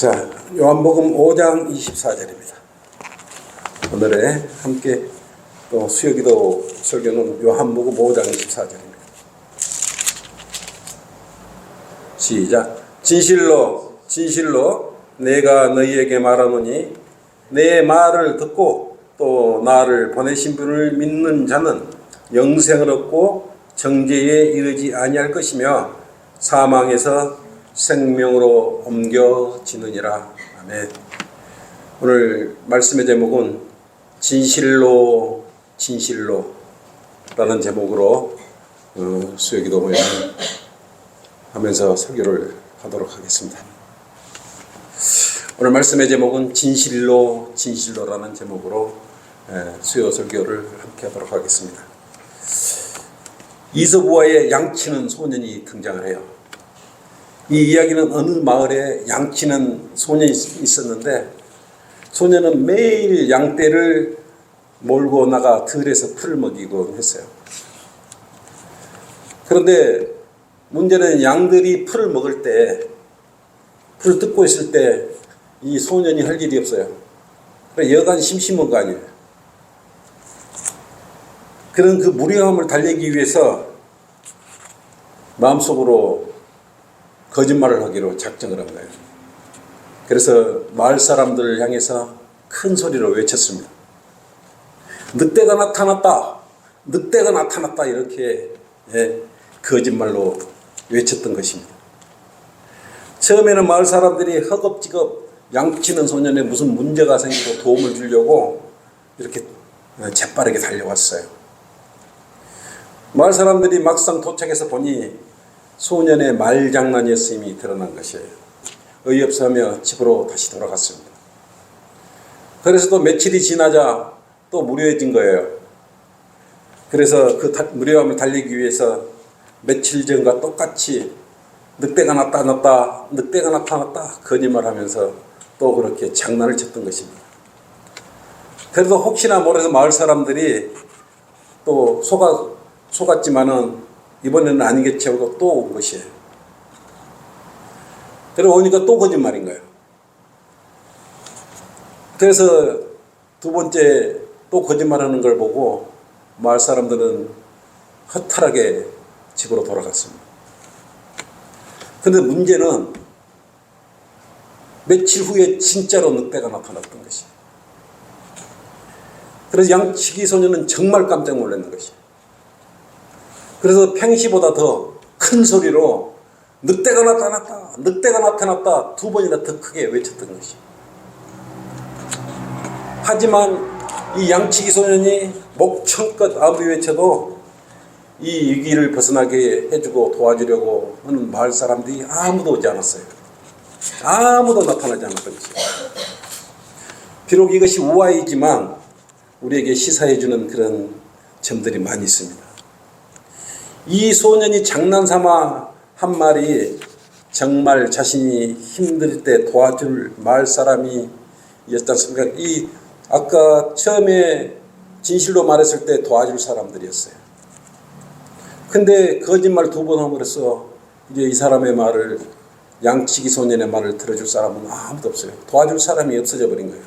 자, 요한복음 5장 24절입니다. 오늘의 함께 또 수요기도 설교는 요한복음 5장 24절입니다. 시작. 진실로 진실로 내가 너희에게 말하노니 내 말을 듣고 또 나를 보내신 분을 믿는 자는 영생을 얻고 정죄에 이르지 아니할 것이며 사망에서 생명으로 옮겨지느니라. 아멘. 오늘 말씀의 제목은 진실로 진실로 라는 제목으로 수요기도 모양 하면서 설교를 하도록 하겠습니다. 오늘 말씀의 제목은 진실로 진실로라는 제목으로 수요 설교를 함께 하도록 하겠습니다. 이서부와의 양치는 소년이 등장을 해요. 이 이야기는 어느 마을에 양치는 소년이 있었는데 소년은 매일 양떼를 몰고 나가 들에서 풀을 먹이곤 했어요. 그런데 문제는 양들이 풀을 먹을 때, 풀을 뜯고 있을 때 이 소년이 할 일이 없어요. 그래서 여간 심심한 거 아니에요. 그런 그 무료함을 달래기 위해서 마음속으로 거짓말을 하기로 작정을 한 거예요. 그래서 마을 사람들을 향해서 큰 소리로 외쳤습니다. 늑대가 나타났다. 늑대가 나타났다. 이렇게 거짓말로 외쳤던 것입니다. 처음에는 마을 사람들이 허겁지겁 양치는 소년에 무슨 문제가 생기고 도움을 주려고 이렇게 재빠르게 달려왔어요. 마을 사람들이 막상 도착해서 보니 소년의 말장난이었음이 드러난 것이에요. 어이없어하며 집으로 다시 돌아갔습니다. 그래서 또 며칠이 지나자 또 무료해진 거예요. 그래서 그 무료함을 달리기 위해서 며칠 전과 똑같이 늑대가 나타났다, 늑대가 나타났다 거짓말하면서 또 그렇게 장난을 쳤던 것입니다. 그래도 혹시나 모르서 마을 사람들이 또 속았지만은 이번에는 아니겠지 하고 또 온 것이에요. 그러고 오니까 또 거짓말인 거예요. 그래서 두 번째 또 거짓말하는 걸 보고 마을 사람들은 허탈하게 집으로 돌아갔습니다. 그런데 문제는 며칠 후에 진짜로 늑대가 나타났던 것이에요. 그래서 양치기 소년은 정말 깜짝 놀랐는 것이에요. 그래서 평시보다 더 큰 소리로 늑대가 나타났다, 늑대가 나타났다 두 번이나 더 크게 외쳤던 것이에요. 하지만 이 양치기 소년이 목청껏 아무리 외쳐도 이 위기를 벗어나게 해주고 도와주려고 하는 마을 사람들이 아무도 오지 않았어요. 아무도 나타나지 않았던 것이에요. 비록 이것이 우아이지만 우리에게 시사해주는 그런 점들이 많이 있습니다. 이 소년이 장난삼아 한 말이 정말 자신이 힘들 때 도와줄 마을 사람이었지 않습니까? 이 아까 처음에 진실로 말했을 때 도와줄 사람들이었어요. 근데 거짓말 두 번 함으로써 이제 이 사람의 말을, 양치기 소년의 말을 들어줄 사람은 아무도 없어요. 도와줄 사람이 없어져 버린 거예요.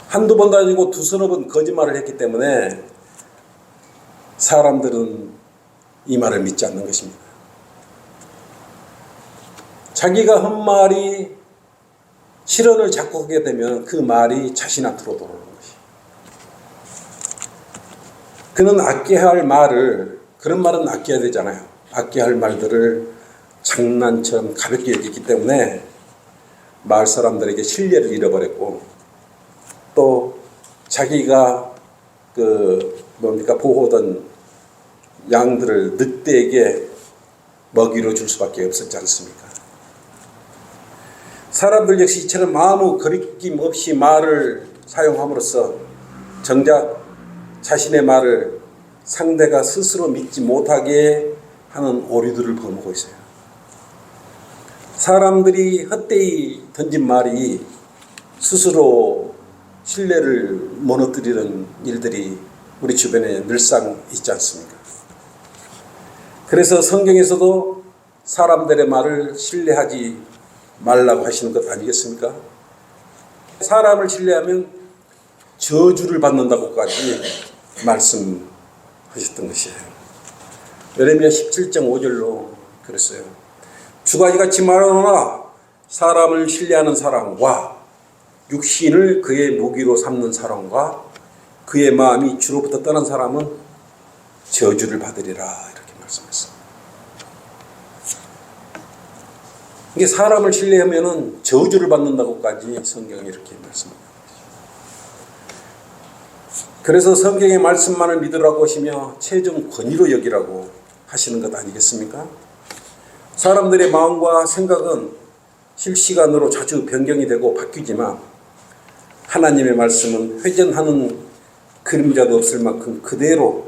한두 번도 아니고 두서너 번 거짓말을 했기 때문에 사람들은 이 말을 믿지 않는 것입니다. 자기가 한 말이 실언을 자꾸 하게 되면 그 말이 자신한테로 돌아오는 것이에요. 그는 아껴야 할 말을, 그런 말은 아껴야 되잖아요. 아껴야 할 말들을 장난처럼 가볍게 여기기 때문에 마을 사람들에게 신뢰를 잃어버렸고 또 자기가 보호하던 양들을 늑대에게 먹이로 줄 수밖에 없었지 않습니까? 사람들 역시 이처럼 아무 거리낌 없이 말을 사용함으로써 정작 자신의 말을 상대가 스스로 믿지 못하게 하는 오류들을 범하고 있어요. 사람들이 헛되이 던진 말이 스스로 신뢰를 무너뜨리는 일들이 우리 주변에 늘상 있지 않습니까? 그래서 성경에서도 사람들의 말을 신뢰하지 말라고 하시는 것 아니겠습니까? 사람을 신뢰하면 저주를 받는다고까지 말씀하셨던 것이에요. 예레미야 17.5절로 그랬어요. 주가 이같이 말하노라 사람을 신뢰하는 사람과 육신을 그의 무기로 삼는 사람과 그의 마음이 주로부터 떠난 사람은 저주를 받으리라 이렇게 말씀했어요. 이게 사람을 신뢰하면은 저주를 받는다고까지 성경이 이렇게 말씀합니다. 그래서 성경의 말씀만을 믿으라고 하시며 최종 권위로 여기라고 하시는 것 아니겠습니까? 사람들의 마음과 생각은 실시간으로 자주 변경이 되고 바뀌지만 하나님의 말씀은 회전하는 그림자도 없을 만큼 그대로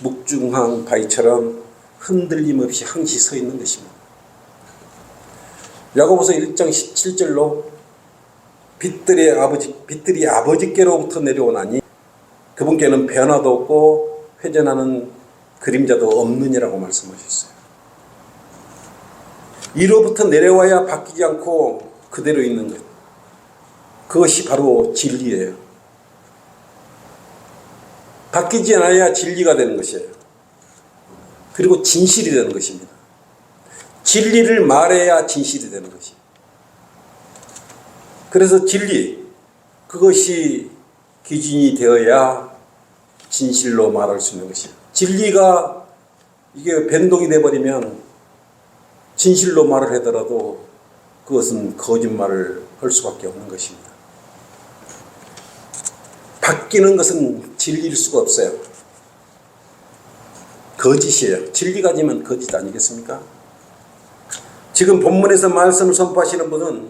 묵중한 바위처럼 흔들림 없이 항시 서 있는 것입니다. 야고보서 1장 17절로 빛들이 아버지께로부터 내려오나니 그분께는 변화도 없고 회전하는 그림자도 없느니라고 말씀하셨어요. 이로부터 내려와야 바뀌지 않고 그대로 있는 것. 그것이 바로 진리예요. 바뀌지 않아야 진리가 되는 것이에요. 그리고 진실이 되는 것입니다. 진리를 말해야 진실이 되는 것이에요. 그래서 진리, 그것이 기준이 되어야 진실로 말할 수 있는 것이에요. 진리가 이게 변동이 되어버리면 진실로 말을 하더라도 그것은 거짓말을 할 수밖에 없는 것입니다. 바뀌는 것은 진리일 수가 없어요. 거짓이에요. 진리가 아니면 거짓 아니겠습니까? 지금 본문에서 말씀을 선포하시는 분은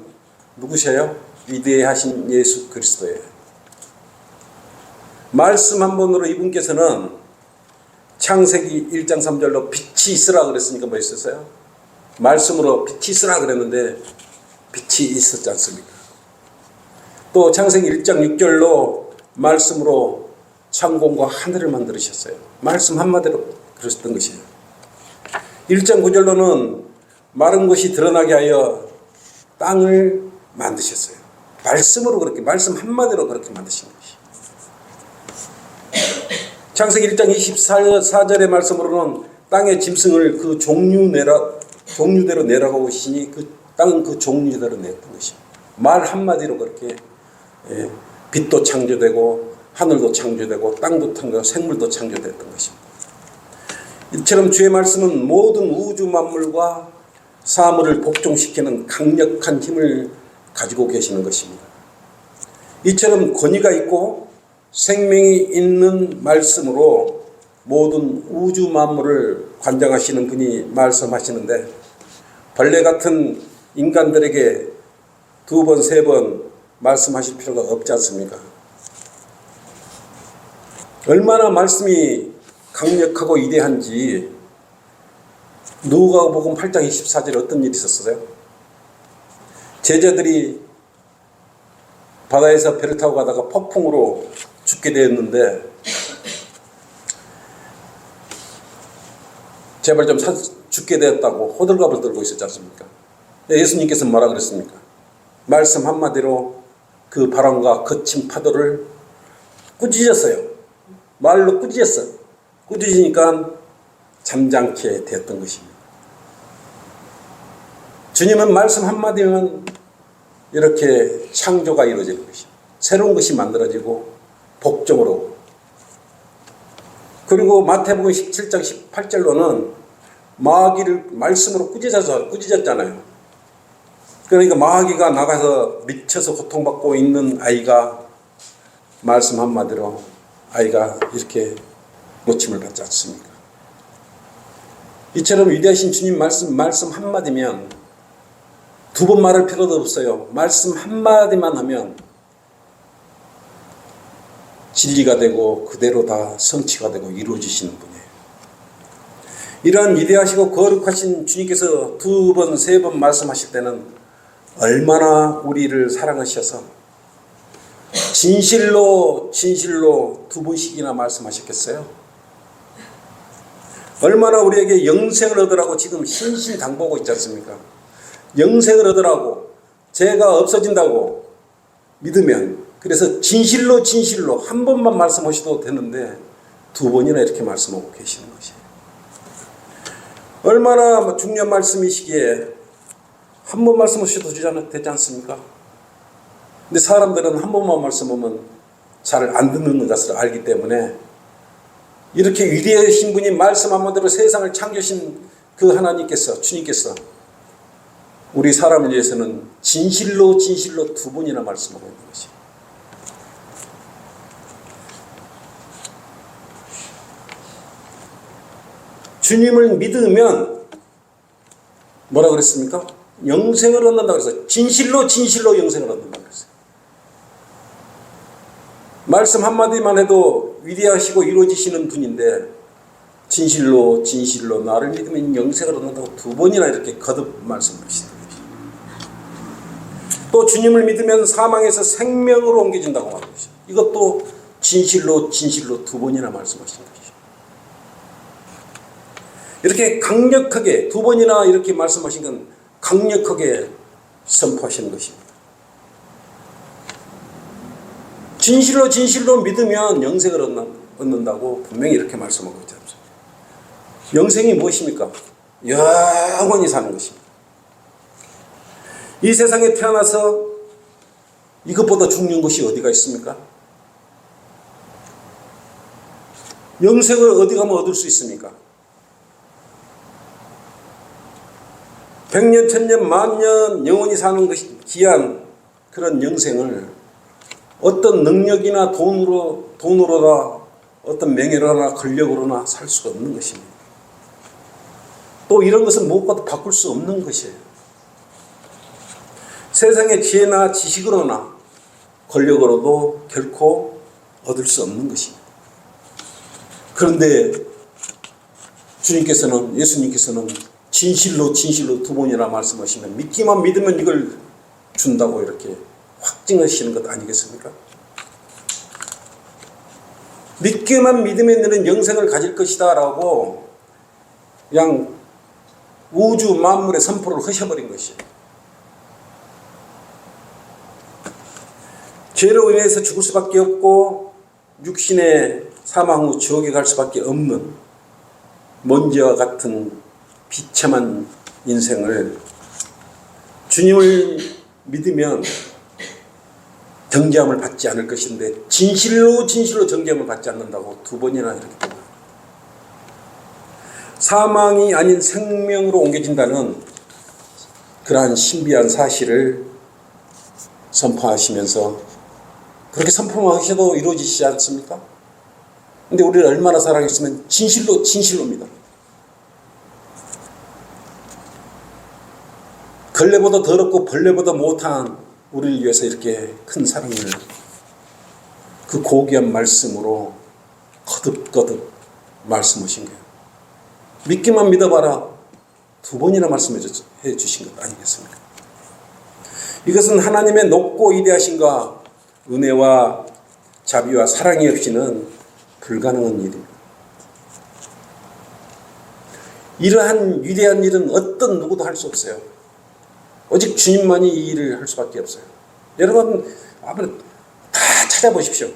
누구세요? 위대하신 예수 그리스도예요. 말씀 한 번으로 이분께서는 창세기 1장 3절로 빛이 있으라 그랬으니까 뭐 있었어요? 말씀으로 빛이 있으라 그랬는데 빛이 있었지 않습니까? 또 창세기 1장 6절로 말씀으로 창공과 하늘을 만들으셨어요. 말씀 한마디로 그러셨던 것이에요. 1장 9절로는 마른 것이 드러나게 하여 땅을 만드셨어요. 말씀으로 그렇게, 말씀 한마디로 그렇게 만드신 것이에요. 창세기 1장 24절의 말씀으로는 땅의 짐승을 그 종류대로 내라고 하시니 그 땅은 그 종류대로 냈던 것이에요. 말 한마디로 그렇게 빛도 창조되고 하늘도 창조되고 땅도 창조되고 생물도 창조됐던 것입니다. 이처럼 주의 말씀은 모든 우주 만물과 사물을 복종시키는 강력한 힘을 가지고 계시는 것입니다. 이처럼 권위가 있고 생명이 있는 말씀으로 모든 우주 만물을 관장하시는 분이 말씀하시는데 벌레 같은 인간들에게 2번, 3번 말씀하실 필요가 없지 않습니까? 얼마나 말씀이 강력하고 위대한지 누가복음 8장 24절에 어떤 일이 있었어요? 제자들이 바다에서 배를 타고 가다가 폭풍으로 죽게 되었는데 제발 좀 죽게 되었다고 호들갑을 떨고 있었지 않습니까? 예수님께서 뭐라 그랬습니까? 말씀 한마디로 그 바람과 거친 파도를 꾸짖었어요. 말로 꾸짖었어요. 꾸짖으니까 잠잠케 되었던 것입니다. 주님은 말씀 한마디면 이렇게 창조가 이루어지는 것입니다. 새로운 것이 만들어지고 복종으로. 그리고 마태복음 17장 18절로는 마귀를 말씀으로 꾸짖었잖아요. 그러니까 마귀가 나가서 미쳐서 고통받고 있는 아이가 말씀 한마디로 아이가 이렇게 고침을 받지 않습니까? 이처럼 위대하신 주님 말씀 한마디면 2번 말할 필요도 없어요. 말씀 한마디만 하면 진리가 되고 그대로 다 성취가 되고 이루어지시는 분이에요. 이러한 위대하시고 거룩하신 주님께서 2번, 3번 말씀하실 때는 얼마나 우리를 사랑하셔서 진실로 2번씩이나 말씀하셨겠어요? 얼마나 우리에게 영생을 얻으라고 지금 신신당부하고 있지 않습니까? 영생을 얻으라고 죄가 없어진다고 믿으면, 그래서 진실로 진실로 한 번만 말씀하셔도 되는데 두 번이나 이렇게 말씀하고 계시는 것이에요. 얼마나 중요한 말씀이시기에 한 번 말씀하셔도 되지 않습니까? 근데 사람들은 한 번만 말씀하면 잘 안 듣는 것을 알기 때문에, 이렇게 위대하신 분이 말씀 한마디로 세상을 창조하신 그 하나님께서, 주님께서 우리 사람을 위해서는 진실로 진실로 두 번이나 말씀하고 있는 것이에요. 주님을 믿으면 뭐라 그랬습니까? 영생을 얻는다고 그랬어요. 진실로 진실로 영생을 얻는다고 그랬어요. 말씀 한마디만 해도 위대하시고 이루어지시는 분인데, 진실로 진실로 나를 믿으면 영생을 얻는다고 두 번이나 이렇게 거듭 말씀하시는 것이죠. 또 주님을 믿으면 사망에서 생명으로 옮겨진다고 말하는 것이죠. 이것도 진실로 진실로 두 번이나 말씀하시는 것이죠. 이렇게 강력하게 두 번이나 이렇게 말씀하신 건 강력하게 선포하시는 것입니다. 진실로 진실로 믿으면 영생을 얻는다고 분명히 이렇게 말씀하고 있지 않습니까? 영생이 무엇입니까? 영원히 사는 것입니다. 이 세상에 태어나서 이것보다 중요한 것이 어디가 있습니까? 영생을 어디 가면 얻을 수 있습니까? 100년, 1000년, 만년 영원히 사는 것이 귀한 그런 영생을 어떤 능력이나 돈으로나 어떤 명예로나 권력으로나 살 수가 없는 것입니다. 또 이런 것은 무엇과도 바꿀 수 없는 것이에요. 세상의 지혜나 지식으로나 권력으로도 결코 얻을 수 없는 것입니다. 그런데 주님께서는, 예수님께서는 진실로 진실로 두 번이나 말씀하시면 믿기만 믿으면 이걸 준다고 이렇게 확증하시는 것 아니겠습니까? 믿기만 믿으면 너는 영생을 가질 것이다 라고 그냥 우주 만물에 선포를 하셔버린 것이에요. 죄로 인해서 죽을 수밖에 없고 육신의 사망 후 지옥에 갈 수밖에 없는 먼지와 같은 비참한 인생을 주님을 믿으면 정죄함을 받지 않을 것인데 진실로 진실로 정죄함을 받지 않는다고 두 번이나 이렇게 됩니다. 사망이 아닌 생명으로 옮겨진다는 그러한 신비한 사실을 선포하시면서 그렇게 선포만 하셔도 이루어지시지 않습니까? 근데 우리를 얼마나 사랑했으면 진실로 진실로입니다. 걸레보다 더럽고 벌레보다 못한 우리를 위해서 이렇게 큰 사랑을 그 고귀한 말씀으로 거듭거듭 말씀하신 거예요. 믿기만 믿어봐라 두 번이나 말씀해 주신 것 아니겠습니까? 이것은 하나님의 높고 위대하신가 은혜와 자비와 사랑이 없이는 불가능한 일입니다. 이러한 위대한 일은 어떤 누구도 할 수 없어요. 오직 주님만이 이 일을 할 수밖에 없어요. 여러분 한번 다 찾아보십시오.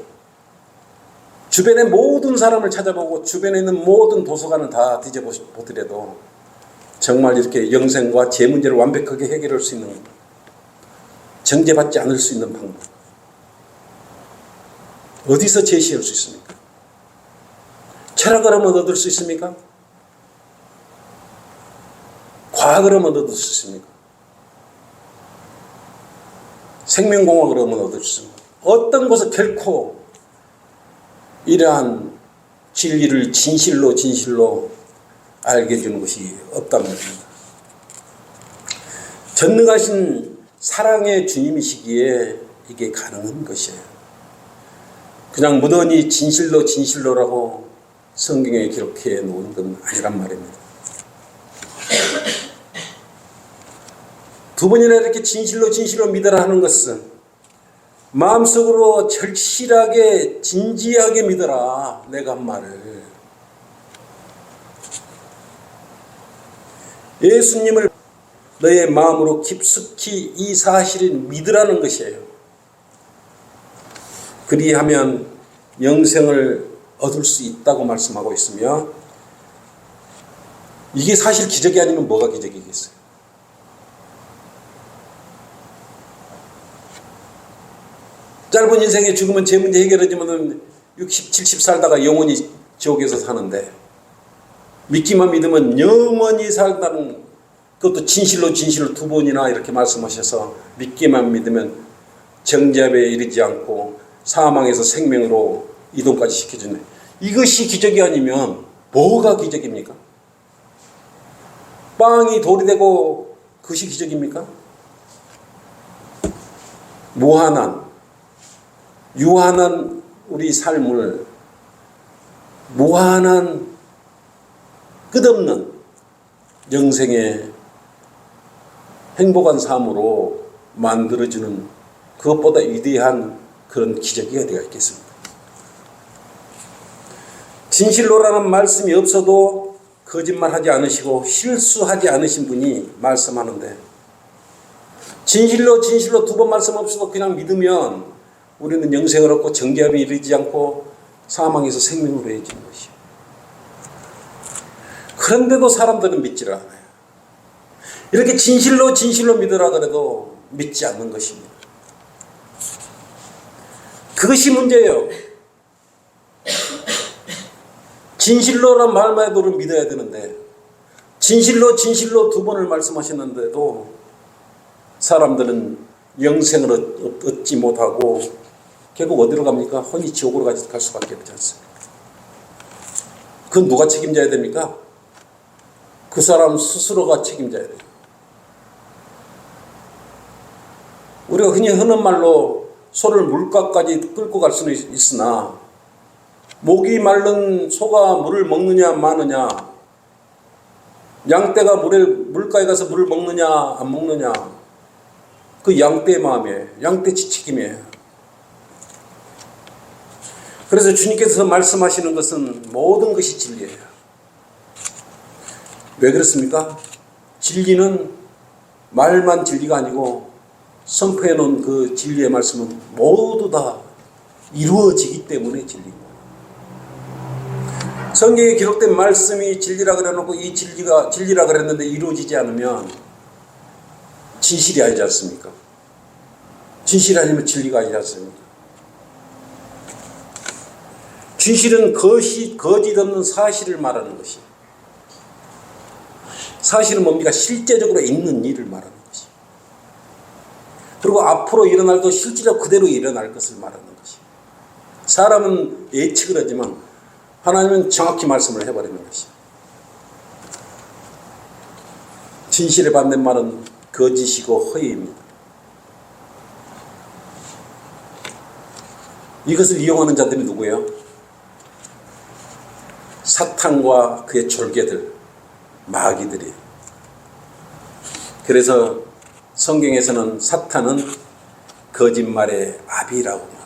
주변의 모든 사람을 찾아보고 주변에 있는 모든 도서관을 다 뒤져보더라도 정말 이렇게 영생과 죄 문제를 완벽하게 해결할 수 있는, 정죄받지 않을 수 있는 방법 어디서 제시할 수 있습니까? 철학을 하면 얻을 수 있습니까? 과학을 하면 얻을 수 있습니까? 생명공학을 하면 얻을 수 있습니다. 어떤 것을 결코 이러한 진리를 진실로 진실로 알게 해주는 것이 없단 말입니다. 전능하신 사랑의 주님이시기에 이게 가능한 것이에요. 그냥 무던히 진실로 진실로라고 성경에 기록해 놓은 건 아니란 말입니다. 두 번이나 이렇게 진실로 진실로 믿으라 하는 것은 마음속으로 절실하게 진지하게 믿어라, 내가 한 말을. 예수님을 너의 마음으로 깊숙이 이 사실을 믿으라는 것이에요. 그리하면 영생을 얻을 수 있다고 말씀하고 있으며, 이게 사실 기적이 아니면 뭐가 기적이겠어요? 짧은 인생에 죽으면 제 문제 해결하지만 60, 70 살다가 영원히 지옥에서 사는데, 믿기만 믿으면 영원히 살다는, 그것도 진실로 두 번이나 이렇게 말씀하셔서 믿기만 믿으면 정죄함에 이르지 않고 사망에서 생명으로 이동까지 시켜주네. 이것이 기적이 아니면 뭐가 기적입니까? 빵이 돌이 되고 그것이 기적입니까? 무한한, 유한한 우리 삶을 무한한 끝없는 영생의 행복한 삶으로 만들어주는 그것보다 위대한 그런 기적이 어디가 있겠습니까? 진실로라는 말씀이 없어도 거짓말하지 않으시고 실수하지 않으신 분이 말씀하는데, 진실로 두 번 말씀 없어도 그냥 믿으면 우리는 영생을 얻고 정죄함에 이르지 않고 사망에서 생명으로 이어지는 것이요. 그런데도 사람들은 믿지를 않아요. 이렇게 진실로 믿으라 그래도 믿지 않는 것입니다. 그것이 문제예요. 진실로란 말만 해도 믿어야 되는데, 진실로 두 번을 말씀하셨는데도 사람들은 영생을 얻지 못하고 결국 어디로 갑니까? 혼이 지옥으로 갈 수밖에 없지 않습니까? 그건 누가 책임져야 됩니까? 그 사람 스스로가 책임져야 돼요. 우리가 흔히 하는 말로 소를 물가까지 끌고 갈 수는 있으나, 목이 마른 소가 물을 먹느냐 마느냐, 양떼가 물가에 가서 물을 먹느냐 안 먹느냐, 그 양떼의 마음이에요. 양떼 지책임이에요. 그래서 주님께서 말씀하시는 것은 모든 것이 진리예요. 왜 그렇습니까? 진리는 말만 진리가 아니고 선포해 놓은 그 진리의 말씀은 모두 다 이루어지기 때문에 진리입니다. 성경에 기록된 말씀이 진리라 그래놓고 이 진리가 진리라 그랬는데 이루어지지 않으면 진실이 아니지 않습니까? 진실이 아니면 진리가 아니지 않습니까? 진실은 거짓 없는 사실을 말하는 것이, 사실은 뭡니까? 실제적으로 있는 일을 말하는 것이, 그리고 앞으로 일어날도 실제로 그대로 일어날 것을 말하는 것이. 사람은 예측을 하지만 하나님은 정확히 말씀을 해버리는 것이. 진실에 반대 말은 거짓이고 허위입니다. 이것을 이용하는 자들이 누구예요? 사탄과 그의 졸개들, 마귀들이. 그래서 성경에서는 사탄은 거짓말의 아비라고 말합니다.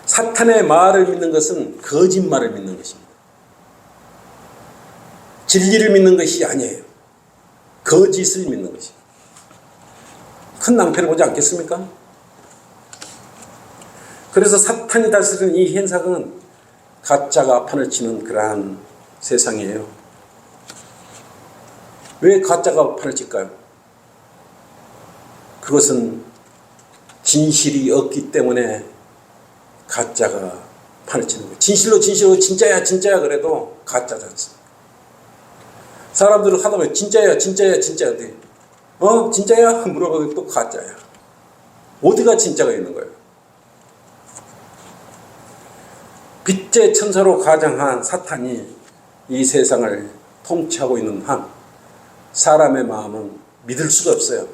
사탄의 말을 믿는 것은 거짓말을 믿는 것입니다. 진리를 믿는 것이 아니에요. 거짓을 믿는 것입니다. 큰 낭패를 보지 않겠습니까? 그래서 사탄이 다스리는 이 현상은 가짜가 판을 치는 그러한 세상이에요. 왜 가짜가 판을 칠까요? 그것은 진실이 없기 때문에 가짜가 판을 치는 거예요. 진실로 진짜야 그래도 가짜지 않습니까? 사람들은 하다 보면 진짜야 진짜야 진짜야 물어보면 또 가짜야. 어디가 진짜가 있는 거예요? 빛의 천사로 가장한 사탄이 이 세상을 통치하고 있는 한 사람의 마음은 믿을 수가 없어요.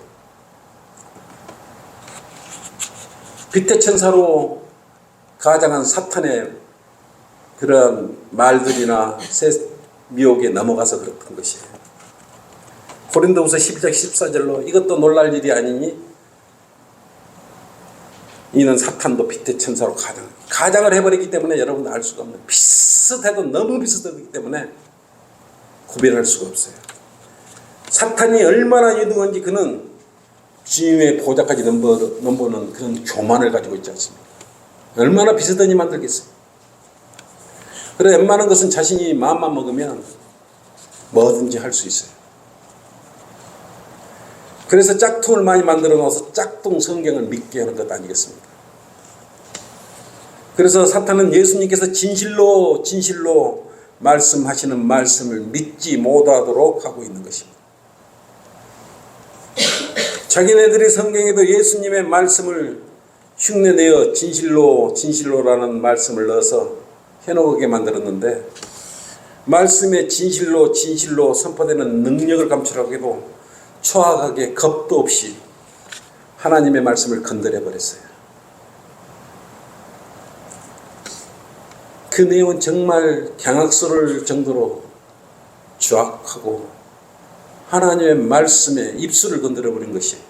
빛의 천사로 가장한 사탄의 그런 말들이나 미혹에 넘어가서 그렇던 것이에요. 고린도후서 12장 14절로 이것도 놀랄 일이 아니니 이는 사탄도 빛의 천사로 가장을 해버리기 때문에 여러분 알 수가 없는, 비슷해도 너무 비슷하기 때문에 구별할 수가 없어요. 사탄이 얼마나 유능한지 그는 주님의 보좌까지 넘보는 그런 교만을 가지고 있지 않습니까? 얼마나 비슷하니 만들겠어요. 그래 웬만한 것은 자신이 마음만 먹으면 뭐든지 할 수 있어요. 그래서 짝퉁을 많이 만들어 놓아서 짝퉁 성경을 믿게 하는 것 아니겠습니까? 그래서 사탄은 예수님께서 진실로 진실로 말씀하시는 말씀을 믿지 못하도록 하고 있는 것입니다. 자기네들이 성경에도 예수님의 말씀을 흉내내어 진실로 진실로라는 말씀을 넣어서 해놓게 만들었는데, 말씀의 진실로 진실로 선포되는 능력을 감추라고 해도 초학하게 겁도 없이 하나님의 말씀을 건드려 버렸어요. 그 내용은 정말 경악스러울 정도로 추악하고 하나님의 말씀에 입술을 건드려 버린 것이에요.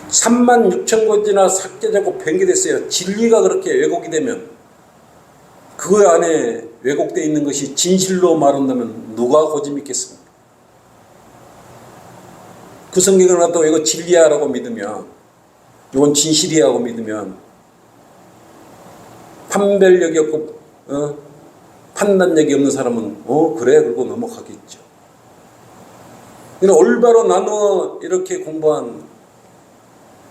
36,000권이나 삭제되고 변개됐어요. 진리가 그렇게 왜곡이 되면, 그 안에 왜곡되어 있는 것이 진실로 말한다면 누가 고집 믿겠습니까? 그 성경을 갖다가 이거 진리야라고 믿으면, 이건 진실이야고 믿으면 판별력이 없고 판단력이 없는 사람은 그래 그러고 넘어가겠죠. 올바로 나누어 이렇게 공부한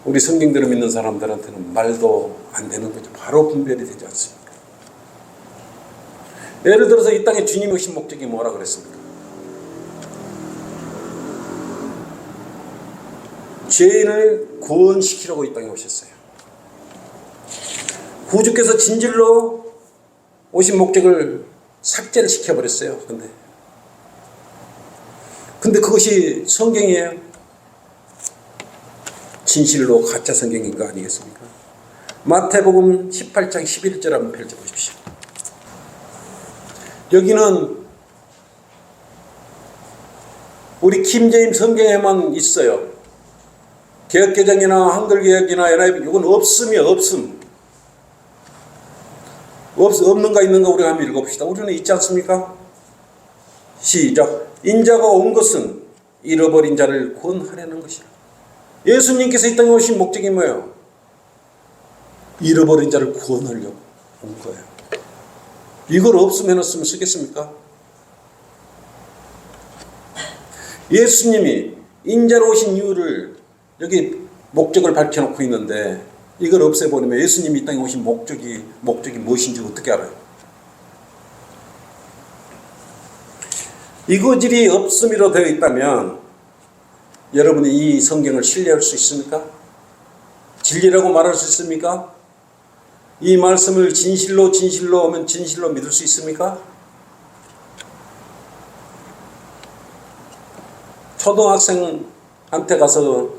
우리 성경대로 믿는 사람들한테는 말도 안 되는 거죠. 바로 분별이 되지 않습니까? 예를 들어서 이 땅에 주님이 오신 목적이 뭐라 그랬습니까? 죄인을 구원시키려고 이 땅에 오셨어요. 구주께서 진실로 오신 목적을 삭제를 시켜버렸어요. 근데 그것이 성경이에요? 진실로 가짜 성경인 거 아니겠습니까? 마태복음 18장 11절 한번 펼쳐보십시오. 여기는 우리 킴제임 성경에만 있어요. 개혁개정이나 한글개혁이나 NIV 이건 없음이에요. 없는가 있는가 우리가 한번 읽어봅시다. 우리는 있지 않습니까? 시작. 인자가 온 것은 잃어버린 자를 구원하려는 것이라. 예수님께서 이 땅에 오신 목적이 뭐예요? 잃어버린 자를 구원하려고 온 거예요. 이걸 없음 해놨으면 쓰겠습니까? 예수님이 인자로 오신 이유를 여기 목적을 밝혀놓고 있는데, 이걸 없애버리면 예수님이 이 땅에 오신 목적이 무엇인지 어떻게 알아요? 이거질이 없음이로 되어 있다면 여러분이 이 성경을 신뢰할 수 있습니까? 진리라고 말할 수 있습니까? 이 말씀을 진실로 하면 진실로 믿을 수 있습니까? 초등학생한테 가서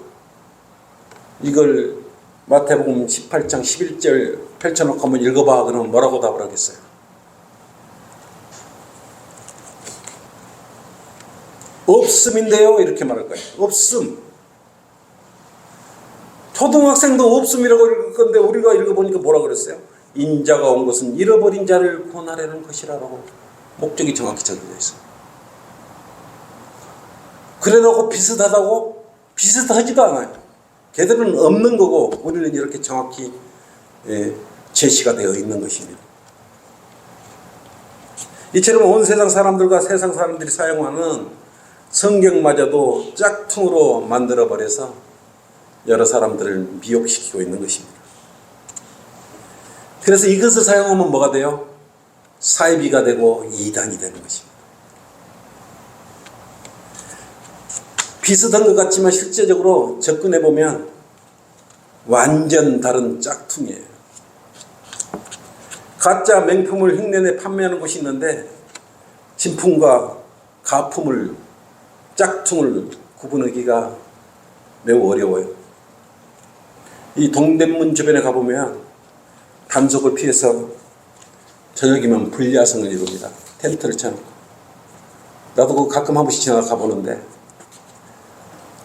이걸 마태복음 18장 11절 펼쳐놓고 한번 읽어봐 그러면 뭐라고 답을 하겠어요? 없음인데요 이렇게 말할 거예요. 없음. 초등학생도 없음이라고 읽을 건데 우리가 읽어보니까 뭐라 그랬어요? 인자가 온 것은 잃어버린 자를 구원하려는 것이라고 목적이 정확히 적혀져 있어요. 그래놓고 비슷하다고? 비슷하지도 않아요. 걔들은 없는 거고 우리는 이렇게 정확히 제시가 되어 있는 것입니다. 이처럼 온 세상 사람들과 세상 사람들이 사용하는 성경마저도 짝퉁으로 만들어버려서 여러 사람들을 미혹시키고 있는 것입니다. 그래서 이것을 사용하면 뭐가 돼요? 사이비가 되고 이단이 되는 것입니다. 비슷한 것 같지만 실제적으로 접근해보면 완전 다른 짝퉁이에요. 가짜 명품을 흉내내 판매하는 곳이 있는데 진품과 가품을, 짝퉁을 구분하기가 매우 어려워요. 이 동대문 주변에 가보면 단속을 피해서 저녁이면 불야성을 이룹니다. 텐트를 쳐놓고. 나도 그거 가끔 한 번씩 지나가 보는데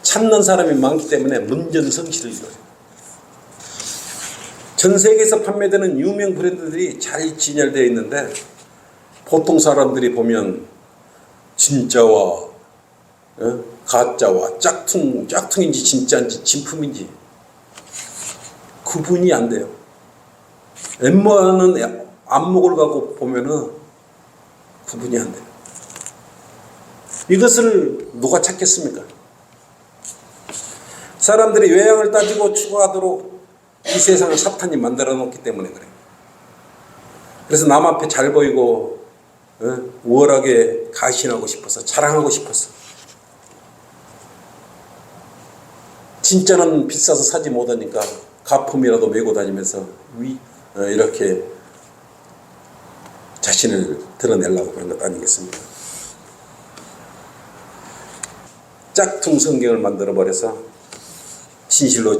찾는 사람이 많기 때문에 문전성시를 이뤄요. 전 세계에서 판매되는 유명 브랜드들이 잘 진열되어 있는데 보통 사람들이 보면 진짜와 가짜와 짝퉁인지 진짜인지 진품인지 구분이 안 돼요. 웬만한 안목을 갖고 보면은 구분이 안 돼요. 이것을 누가 찾겠습니까? 사람들이 외양을 따지고 추구하도록 이 세상을 사탄이 만들어 놓기 때문에 그래요. 그래서 남 앞에 잘 보이고 우월하게 가신하고 싶어서, 자랑하고 싶어서, 진짜는 비싸서 사지 못하니까 가품이라도 메고 다니면서 이렇게 자신을 드러내려고 그런 것 아니겠습니까? 짝퉁 성경을 만들어버려서 진실로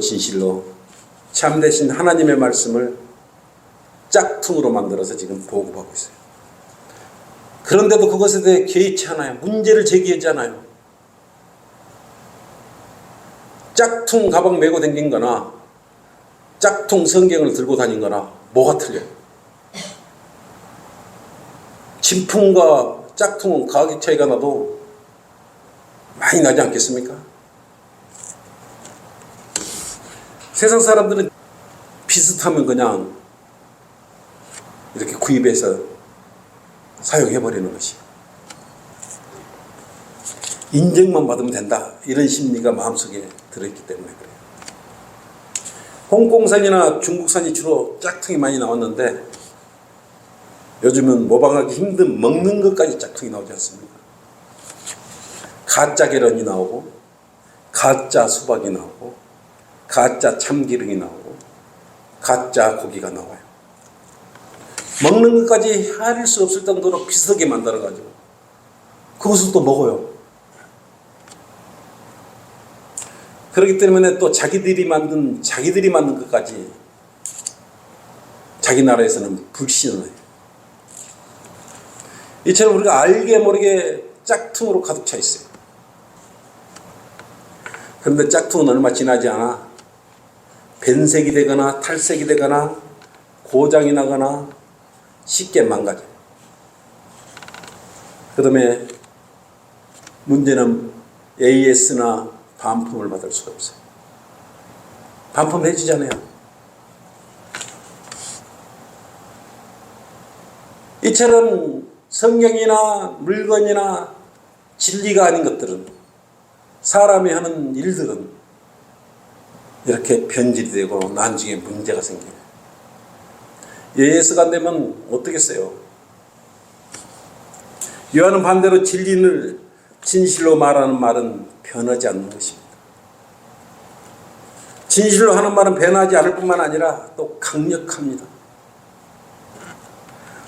참되신 하나님의 말씀을 짝퉁으로 만들어서 지금 보급하고 있어요. 그런데도 그것에 대해 개의치 않아요. 문제를 제기하지 않아요. 짝퉁 가방 메고 다닌 거나 짝퉁 성경을 들고 다닌 거나 뭐가 틀려요? 진품과 짝퉁은 가격 차이가 나도 많이 나지 않겠습니까? 세상 사람들은 비슷하면 그냥 이렇게 구입해서 사용해버리는 것이, 인정만 받으면 된다, 이런 심리가 마음속에 들어있기 때문에 그래요. 홍콩산이나 중국산이 주로 짝퉁이 많이 나왔는데 요즘은 모방하기 힘든 먹는 것까지 짝퉁이 나오지 않습니까? 가짜 계란이 나오고 가짜 수박이 나오고 가짜 참기름이 나오고 가짜 고기가 나와요. 먹는 것까지 헤아릴 수 없을 정도로 비슷하게 만들어가지고 그것을 또 먹어요. 그렇기 때문에 또 자기들이 만든 것까지 자기 나라에서는 불신을 해요. 이처럼 우리가 알게 모르게 짝퉁으로 가득 차 있어요. 그런데 짝퉁은 얼마 지나지 않아 변색이 되거나 탈색이 되거나 고장이 나거나 쉽게 망가져요. 그 다음에 문제는 AS나 반품을 받을 수가 없어요. 반품 해주잖아요. 이처럼 성경이나 물건이나 진리가 아닌 것들은, 사람이 하는 일들은 이렇게 변질이 되고 나중에 문제가 생겨요. 예수가 안 되면 어떻겠어요? 요한은 반대로 진리를 진실로 말하는 말은 변하지 않는 것입니다. 진실로 하는 말은 변하지 않을 뿐만 아니라 또 강력합니다.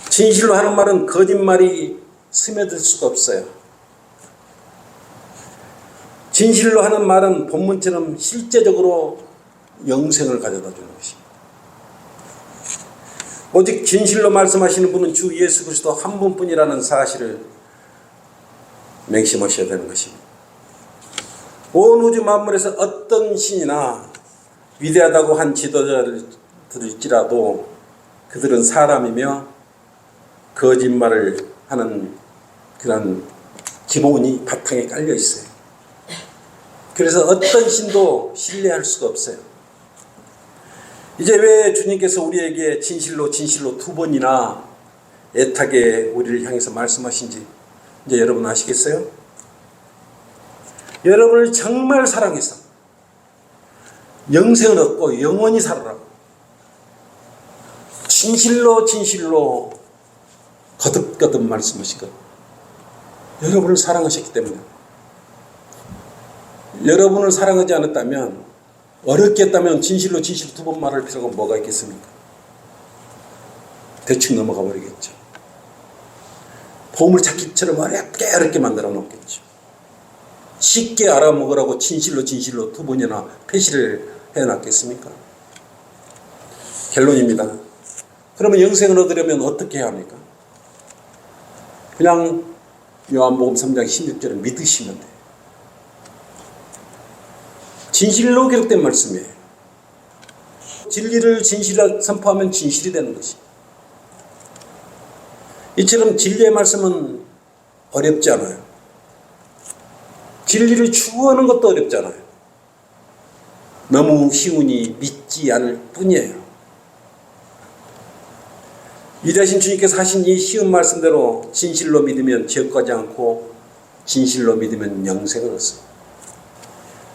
진실로 하는 말은 거짓말이 스며들 수가 없어요. 진실로 하는 말은 본문처럼 실제적으로 영생을 가져다 주는 것입니다. 오직 진실로 말씀하시는 분은 주 예수 그리스도 한 분뿐이라는 사실을 맹심하셔야 되는 것입니다. 온 우주 만물에서 어떤 신이나 위대하다고 한 지도자들일지라도 그들은 사람이며 거짓말을 하는 그런 기본이 바탕에 깔려 있어요. 그래서 어떤 신도 신뢰할 수가 없어요. 이제 왜 주님께서 우리에게 진실로 두 번이나 애타게 우리를 향해서 말씀하신지 이제 여러분 아시겠어요? 여러분을 정말 사랑해서 영생을 얻고 영원히 살아라. 진실로 거듭거듭 말씀하신 것. 여러분을 사랑하셨기 때문에. 여러분을 사랑하지 않았다면, 어렵게 했다면 진실로 두 번 말할 필요가 뭐가 있겠습니까? 대충 넘어가 버리겠죠. 보물찾기처럼 어렵게 만들어 놓겠죠. 쉽게 알아먹으라고 진실로 두 번이나 표시를 해놨겠습니까? 결론입니다. 그러면 영생을 얻으려면 어떻게 해야 합니까? 그냥 요한복음 3장 16절을 믿으시면 돼요. 진실로 기록된 말씀이에요. 진리를 진실로 선포하면 진실이 되는 것이. 이처럼 진리의 말씀은 어렵지 않아요. 진리를 추구하는 것도 어렵잖아요. 너무 쉬우니 믿지 않을 뿐이에요. 위대하신 주님께서 하신 이 쉬운 말씀대로 진실로 믿으면 지옥 가지 않고 진실로 믿으면 영생을 얻습니다.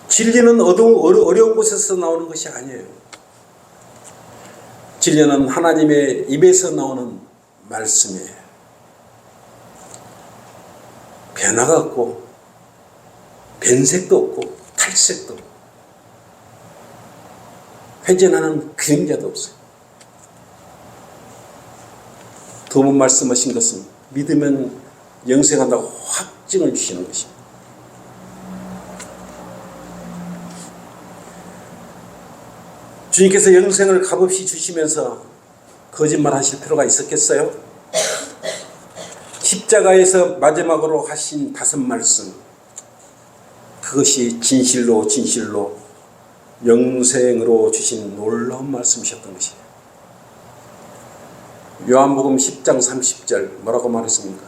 진리는 어려운 곳에서 나오는 것이 아니에요. 진리는 하나님의 입에서 나오는 말씀이에요. 변화가 없고 변색도 없고 탈색도 없고 회전하는 그림자도 없어요. 두 번 말씀하신 것은 믿으면 영생한다고 확증을 주시는 것입니다. 주님께서 영생을 값없이 주시면서 거짓말 하실 필요가 있었겠어요? 십자가에서 마지막으로 하신 5말씀, 그것이 진실로 영생으로 주신 놀라운 말씀이셨던 것이에요. 요한복음 10장 30절 뭐라고 말했습니까?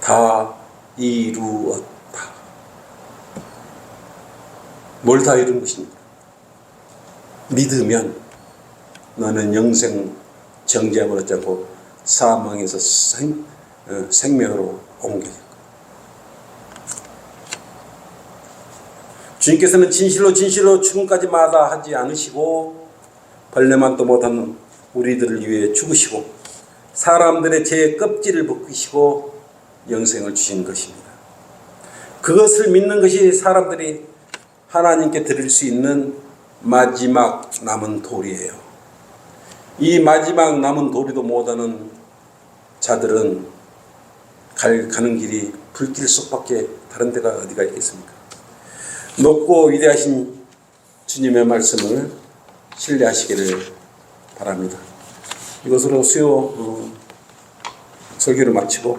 다 이루었다. 뭘 다 이룬 것입니까? 믿으면 너는 영생 정죄함을 얻지 않고 사망에서 생명으로 옮겨질 거야. 주님께서는 진실로 죽음까지 마다하지 않으시고 벌레만도 못하는 우리들을 위해 죽으시고 사람들의 죄의 껍질을 벗기시고 영생을 주신 것입니다. 그것을 믿는 것이 사람들이 하나님께 드릴 수 있는 마지막 남은 도리예요. 이 마지막 남은 도리도 못하는 자들은 가는 길이 불길 속밖에 다른 데가 어디가 있겠습니까? 높고 위대하신 주님의 말씀을 신뢰하시기를 바랍니다. 이것으로 수요 설교를 마치고